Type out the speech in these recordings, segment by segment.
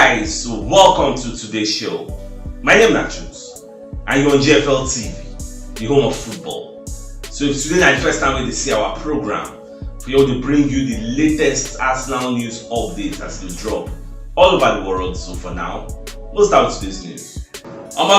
guys, so welcome to today's show. My name is CHUKS and you're on GFL TV, the home of football. So if today is the first time we see our program, we want to bring you the latest Arsenal news updates as they drop all over the world. So for now, we'll start with today's news.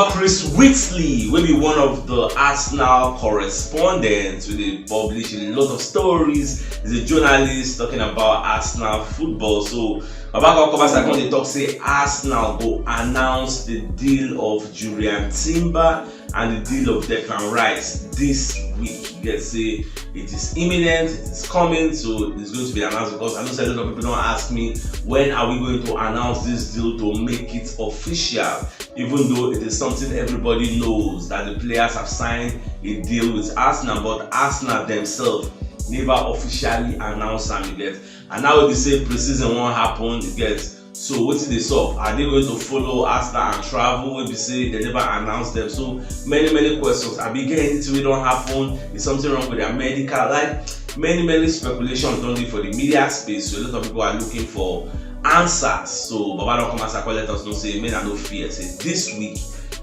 Chris Whitley will be one of the Arsenal correspondents where they publish a lot of stories. He's a journalist talking about Arsenal football. So they talk say Arsenal go announce the deal of Julian Timber and the deal of Declan Rice this week. You get say it is imminent, it is coming, so it's going to be announced, because I know a lot of people don't ask me when are we going to announce this deal to make it official, even though it is something everybody knows that the players have signed a deal with Arsenal, but Arsenal themselves never officially announced them, you get. And now they say pre-season won't happen, you get. So what is this up? Are they going to follow Arsenal and travel? When we say they never announced them, so many questions. Are we getting it? We don't happen. Is something wrong with their medical? Like many speculations only for the media space. So a lot of people are looking for answers. So Baba don't come as a let us know say men are no fear. Say this week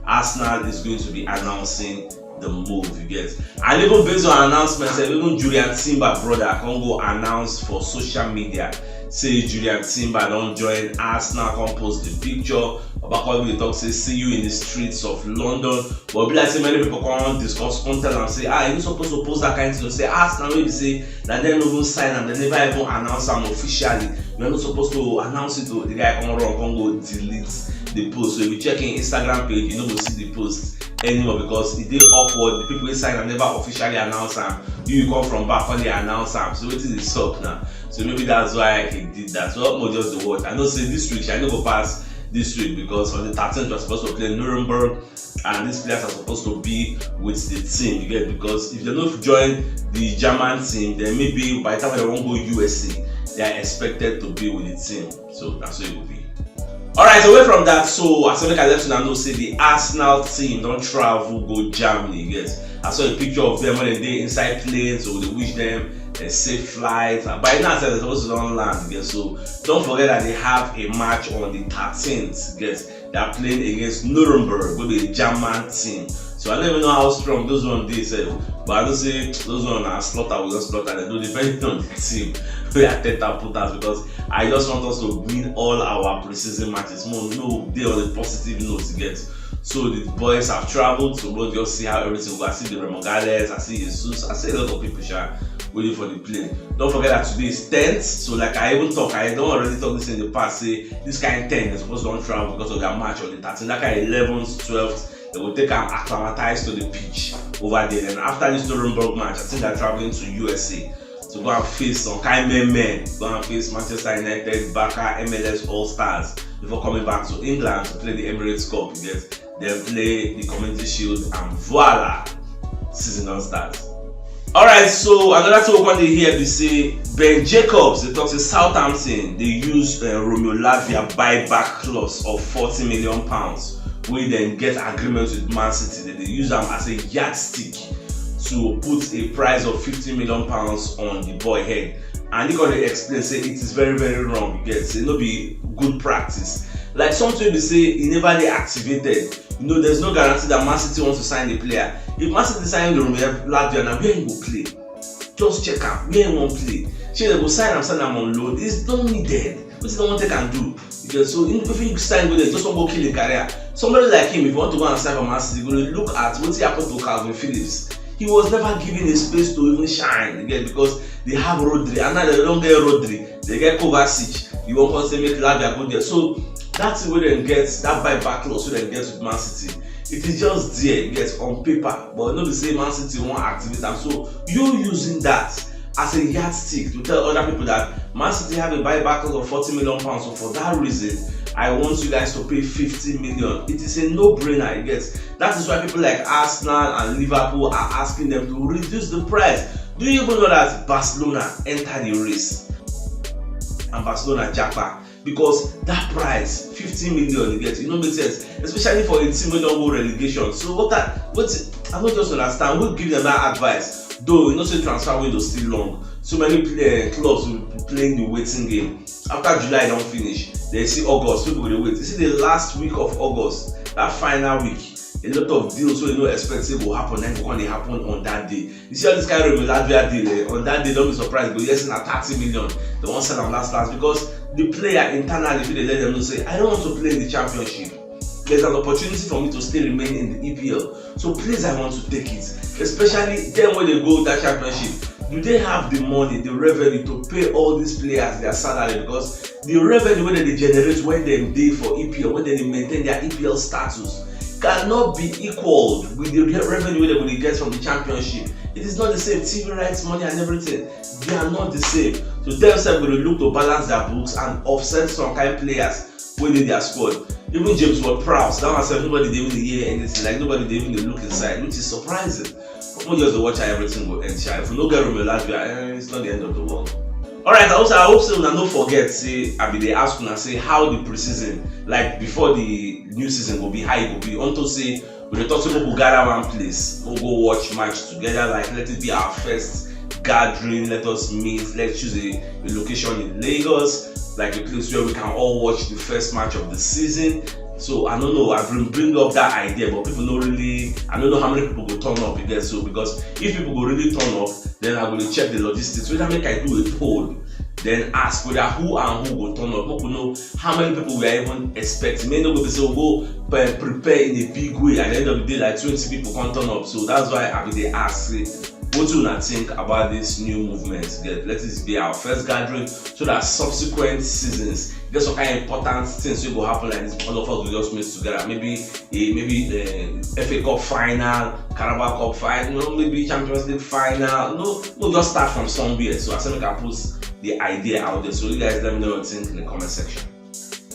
Arsenal is going to be announcing the move, you get. And even based on announcements, even Julian Timber brother can go announce for social media. Say Julian Timber don't join Arsenal, come post the picture. About they talk say see you in the streets of London. But be like say many people come discuss content and say you're supposed to post that kind of thing. Say Arsenal maybe say that they don't even sign and they never even announce them officially. You're not supposed to announce it to the guy come wrong, come go delete the post. So if you check in Instagram page, you know go see the post anymore, because it is awkward. The people inside and never officially announce them. You come from back when they announce them. So it is the up now. So maybe that's why he did that. So more just the word. I know say this week I know go pass this week, because on the 13th we're supposed to play Nuremberg and these players are supposed to be with the team, you get, because if they don't join the German team, then maybe by the time they won't go USA, they are expected to be with the team. So that's what it will be. Alright, away from that, so as I let you know, say the Arsenal team don't travel go Germany, yes. I saw a picture of them when they inside planes, so they wish them a safe flight. By now they're supposed to don't land, yes. So don't forget that they have a match on the 13th, yes. They are playing against Nuremberg, will be a German team. So I don't even know how strong those ones they but I don't say those ones are slaughter, we just slaughter. They do depend on the team. We are Teta put us, because I just want us to win all our preseason matches. No, they on the positive note to get. So the boys have traveled, so we'll just see how everything goes. I see the Remogales, I see Jesus, I see a lot of people waiting for the plane. Don't forget that today is 10th, so like I don't already talk this in the past, say this kind of 10 is supposed to don't travel because of their match on the 13th. That kind of 11th, 12th, they will take them acclimatized to the pitch over there. And after this Nuremberg match, I think they're traveling to USA to go and face some kind of men, go and face Manchester United, Barca, MLS All-Stars before coming back to England to play the Emirates Cup. You get, they'll play the Community Shield and voila, season on starts. Alright, so another thing we want to hear is say Ben Jacobs, they talk to Southampton, they use Romeo Lavia buyback clause of £40 million, where then get agreement with Man City. They use them as a yardstick to put a price of £50 million on the boy head. And he gonna explain say it is very wrong, you get, say no be good practice. Like something they say he never they activated. You know, there's no guarantee that Man City wants to sign the player. If Man City sign the Romeo Lavia, now where he go play? Just check out where he won't play. She they go sign him on loan. It's not needed. What you don't want to can do? Because so if you sign with it, just want to go kill a career. Somebody like him, if you want to go and sign for Man City, you're gonna look at what happened to Calvin Phillips. He was never given a space to even shine again, because they have Rodri, and now they don't get Rodri, they get Kovacic. You won't to make Lavia go there. So that's the way they get that buyback clause, so they get with Man City. It is just there, yes, on paper, but not the same Man City won't activate them. So you using that as a yardstick to tell other people that Man City have a buyback clause of £40 million. So for that reason, I want you guys to pay 50 million. It is a no-brainer, I guess. That is why people like Arsenal and Liverpool are asking them to reduce the price. Do you even know that Barcelona entered the race and Barcelona jackpot? Because that price, 50 million, you get, it don't make sense, especially for a team with no relegation. So I don't just understand. We'll give them that advice. Though you know, say transfer window still long. So many clubs will be playing the waiting game. After July don't finish, Then see August, people will wait. You see the last week of August, that final week, a lot of deals so you know expected will happen, then when they happen on that day. You see all this kind of Romeo Lavia deal, on that day, don't be surprised, but yes, na 30 million, they won't sell them last because the player internally, if they let them know, say, I don't want to play in the championship. There's an opportunity for me to still remain in the EPL. So please, I want to take it. Especially then when they go that championship. Do they have the money, the revenue to pay all these players their salary? Because the revenue when they generate when they dey for EPL, when they maintain their EPL status, cannot be equaled with the revenue they will get from the championship. It is not the same. TV rights, money and everything, they are not the same. So themselves will look to balance their books and offset some kind of players within their squad. Even James Ward-Prowse, that one said nobody did even hear anything, like nobody did even look inside, which is surprising. But just watch how everything will end. If you don't get Romeo Lavia, it's not the end of the world. Alright, I hope so now don't forget, say, I be they ask you say how the preseason, like before the new season will be, how it will be. Unto say, we talk to people gather one place, we'll go watch match together, like let it be our first gathering, let us meet, let's choose a location in Lagos, like a place where we can all watch the first match of the season. So I don't know, I've been bring up that idea, but people don't really, I don't know how many people will turn up again. So because if people will really turn up, then I will check the logistics. Whether make I do a poll, then ask whether who and who will turn up. People know how many people we are even expecting. Many people say we'll go prepare in a big way. At the end of the day, like 20 people can't turn up. So that's why I mean they ask. What do you think about this new movement? Let this be our first gathering so that subsequent seasons get some kind of important things will happen like this. All of us will just meet together. Maybe FA Cup final, Carabao Cup final, maybe Champions League final. No, we'll just start from somewhere. So I said we can post the idea out there. So you guys let me know what you think in the comment section.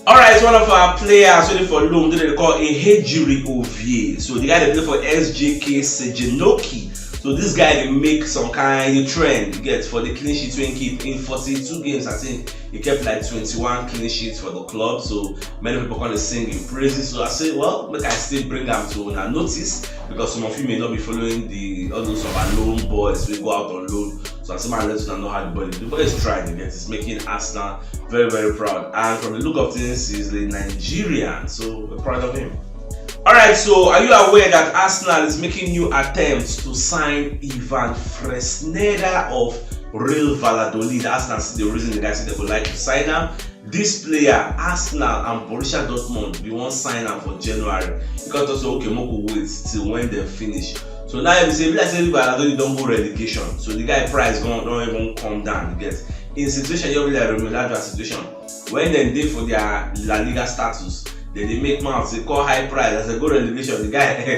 Alright, one of our players waiting for loan, they call Romeo Lavia. So the guy they play for SJK Sejenoki. So this guy they make some kind of trend for the clean sheet when keep in 42 games. I think he kept like 21 clean sheets for the club. So many people kind of sing in praises. So I say, well, make I still bring them to notice because some of you may not be following all those of our loan boys we go out on loan. So I say, man, let you know how the boy is trying to get. It's making Arsenal very, very proud. And from the look of things, he's a Nigerian. So we're proud of him. Alright, so are you aware that Arsenal is making new attempts to sign Ivan Fresneda of Real Valladolid? Arsenal see the reason the guys say they would like to sign him. This player, Arsenal and Borussia Dortmund, they won't sign him for January. Because also, okay, Moko wait till when they finish. So now you say, let's say Valladolid don't go relegation. So the guy price don't even come down. You get in situation you like Romeo Lavia situation when they did for their La Liga status. Then they make mouths, they call high price, as a good relegation, the guy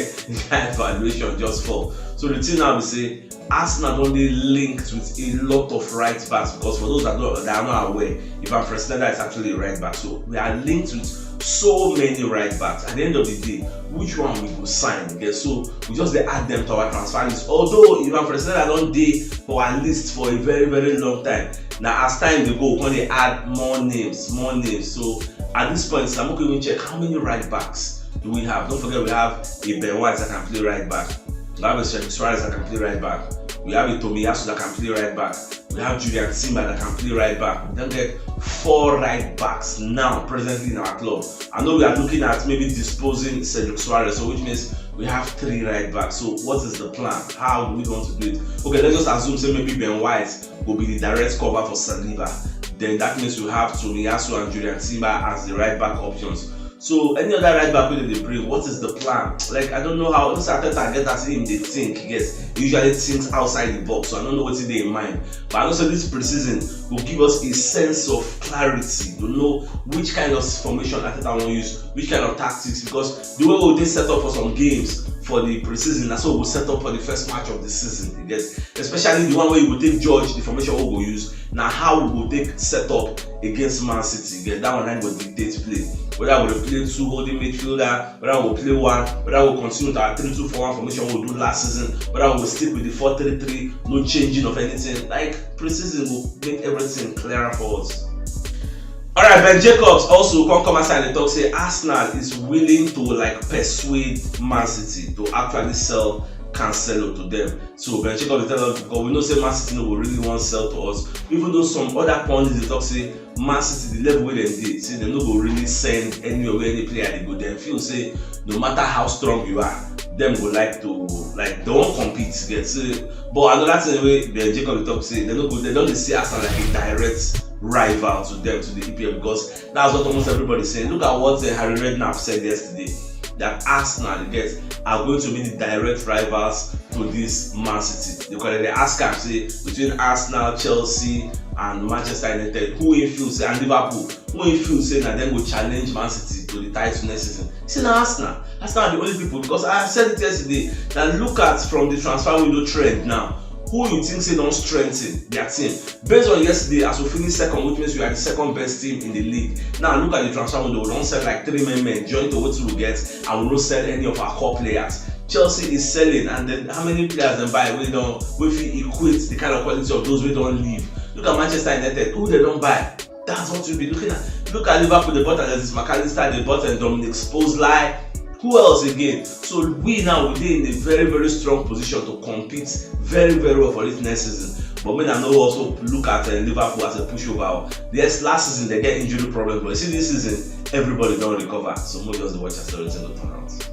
valuation just fall. So the thing now we say, Arsenal only linked with a lot of right backs because for those that are not aware, Ivan Fresneda is actually a right back. So we are linked with so many right backs. At the end of the day, which one we will sign? Okay? So we just add them to our transfer list. Although Ivan Fresneda don't dey for our list for a very, very long time. Now as time they go, when they add more names. So at this point, I'm going to check how many right backs do we have. Don't forget we have a Ben White that can play right back. We have a Suarez that can play right back. We have a Tomiyasu that can play right back. We have Julian Timber that can play right back. We then get 4 right backs now presently in our club. I know we are looking at maybe disposing Cedric Suarez, so which means we have 3 right backs. So what is the plan? How do we want to do it? Okay, let's just assume say maybe Ben White will be the direct cover for Saliba. Then that means we have Tomiyasu and Julian Timber as the right back options. So any other right back that they bring, what is the plan? Like I don't know how this Arteta get as him they think. Yes, he usually thinks outside the box. So I don't know what they in mind. But I know so this preseason will give us a sense of clarity to know which kind of formation Arteta will use, which kind of tactics. Because the way they set up for some games for the preseason, that's what we'll set up for the first match of the season. Yes, especially the one where you will take judge the formation we will use. Now how we will take set up against Man City. Yes, that one will dictate play. Whether we'll play 2 holding midfielder, whether we'll play 1, whether we'll continue with our 3-2-4-1 formation we'll do last season, whether we'll stick with the 4-3-3, no changing of anything. Like preseason will make everything clearer for us. Alright, Ben Jacobs also come aside and talk say Arsenal is willing to like persuade Man City to actually sell cancel to them. So Ben Jacob tell us, because we know say Man City no go really want sell to us, even though some other pundits they talk say Man City the level where they did, say they no go really send any player they go. Them feel say no matter how strong you are, them go like to they won't compete. Get but another thing where Ben Jacob talk say they don't see Arsenal like a direct rival to them, to the EPL, because that's what almost everybody is saying. Look at what Harry Redknapp said yesterday, that Arsenal are going to be the direct rivals to this Man City. Because they ask him say between Arsenal, Chelsea and Manchester United, who in feel say, and Liverpool, who in feel say that them will challenge Man City to the title next season. Say now Arsenal are the only people, because I said it yesterday that look at from the transfer window trend now, who you think say don't strengthen their team. Based on yesterday, as we finish second, which means we are the second best team in the league. Now look at the transfer window, we don't sell like 3 men join to what we get, and we don't sell any of our core players. Chelsea is selling, and then how many players they buy? We equate the kind of quality of those we don't leave. Look at Manchester United, who they don't buy. That's what you'll be looking at. Look at Liverpool, they bought Alexis McAllister, they bought Dominic Szoboszlai. Who else again? So we now we're in a very, very strong position to compete very, very well for this next season. But when I know also look at Liverpool as a pushover. Yes, last season they get injury problems, but you see this season everybody don't recover. So more just watch as everything will turn out.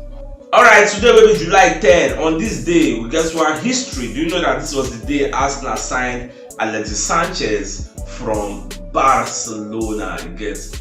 Alright, today will be July 10. On this day, we get one history. Do you know that this was the day Arsenal signed Alexis Sanchez from Barcelona?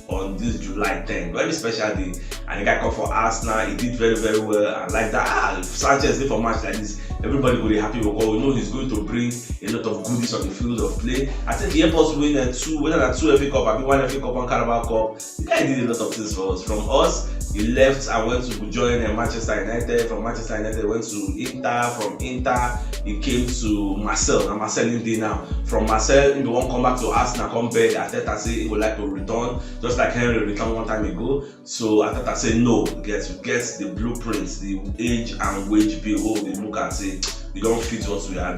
On this July 10, very special day, and the guy come for Arsenal. He did very, very well. I like that. If Sanchez did for a match like this, everybody will be happy because we know he's going to bring a lot of goodies on the field of play. I think he helped us win two FA Cup, I mean 1 FA Cup, 1 Carabao Cup. The guy did a lot of things for us. From us, he left and went to join Manchester United. From Manchester United, went to Inter. From Inter, he came to Marseille. And Marseille in day now. From Marseille, he won't come back to Arsenal. Come back. Arteta say he would like to return, just like Henry returned one time ago. So Arteta say no. Get the blueprints, the age and wage bill. Oh, they look and say we don't fit what we are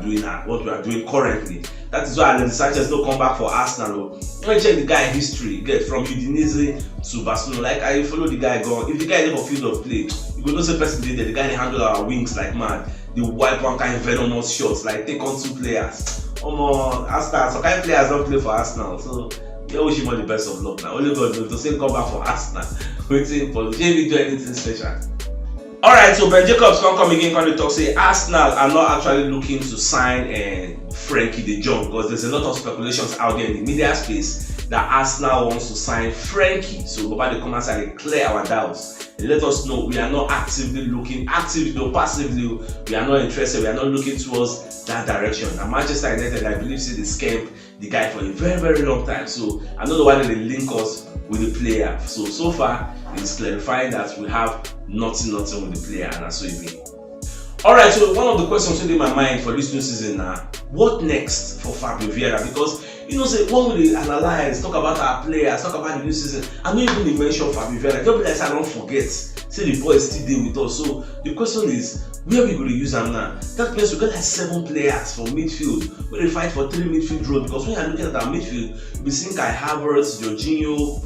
doing currently. That is why Alexis Sanchez no come back for Arsenal. When you check the guy history, get from Udinese to Barcelona. Like I follow the guy gone. If the guy is for field of play, you go know say person did there. The guy handle our wings like mad. They wipe one kind of venomous shots, like take on 2 players. Arsenal, some kind of players don't play for Arsenal, so we wish him all the best of luck now. Only God knows to say come back for Arsenal. Waiting for Jamie do anything special. Alright, so Ben Jacobs come again, come to talk say Arsenal are not actually looking to sign Frankie de Jong, because there's a lot of speculations out there in the media space that Arsenal wants to sign Frankie. So Baba the comments and clear our doubts. Let us know we are not actively looking, passively, we are not interested, we are not looking towards that direction. And Manchester United, I believe, see they scammed the guy for a very, very long time. So I don't know why they link us with the player. So far, it's clarifying that we have nothing with the player, and that's so it be. Alright, so one of the questions in my mind for this new season now, what next for Fabio Vieira? Because say when we analyze, talk about our players, talk about the new season, I don't even mention Fabio Vieira. Don't be like I don't forget. Say the boy is still there with us. So the question is, where we going to use them now? That means we got like 7 players for midfield. We fight for 3 midfield roles, because when you're looking at our midfield, we see Kai Havertz, Jorginho,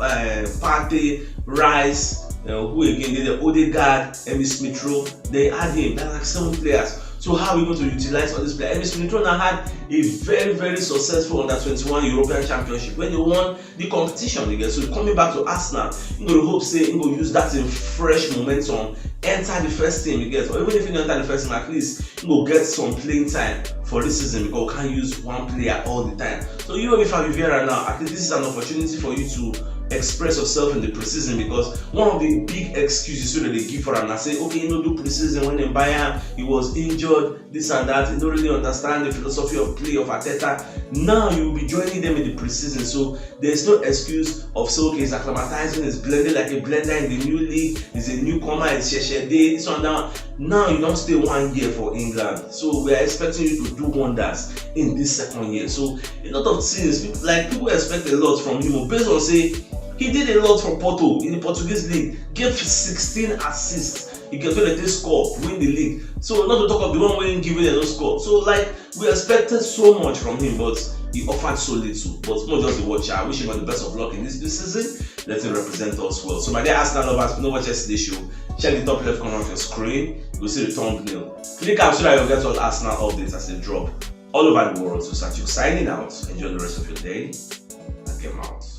Partey, Rice. Who again? They the Odegaard, Emile Smith Rowe. They add him. That's like 7 players. So how are we going to utilize all these players? Emile Smith Rowe now had a very, very successful under-21 European Championship when they won the competition again. So coming back to Arsenal, you going to hope say you going to use that in fresh momentum, enter the first team again. Or even if you don't enter the first team, at least you will get some playing time for this season, because you can't use one player all the time. So with Fabio Vieira now, at least this is an opportunity for you to express yourself in the preseason, because one of the big excuses that they give for him, I say, okay, do preseason when they buy him, he was injured, this and that, he don't really understand the philosophy of play of Arteta. Now you will be joining them in the preseason, so there's no excuse of say, okay, he's acclimatizing, he's blending like a blender in the new league, he's a newcomer, it's Sheshe Day, this one down. Now you don't stay 1 year for England, so we are expecting you to do wonders in this second year. So a lot of things, like people expect a lot from him, based on say he did a lot for Porto in the Portuguese league, gave 16 assists. He can feel score, win the league. So not to talk of the one where he giving a no score. So like we expected so much from him, but he offered so little, but more just the watch. I wish him all the best of luck in this season. Let him represent us well. So my dear Arsenal lovers, if you don't watch yesterday's show, check the top left corner of your screen. You'll see the thumbnail. Click out so that you'll get all Arsenal updates as they drop all over the world. So start you signing out. Enjoy the rest of your day and get out.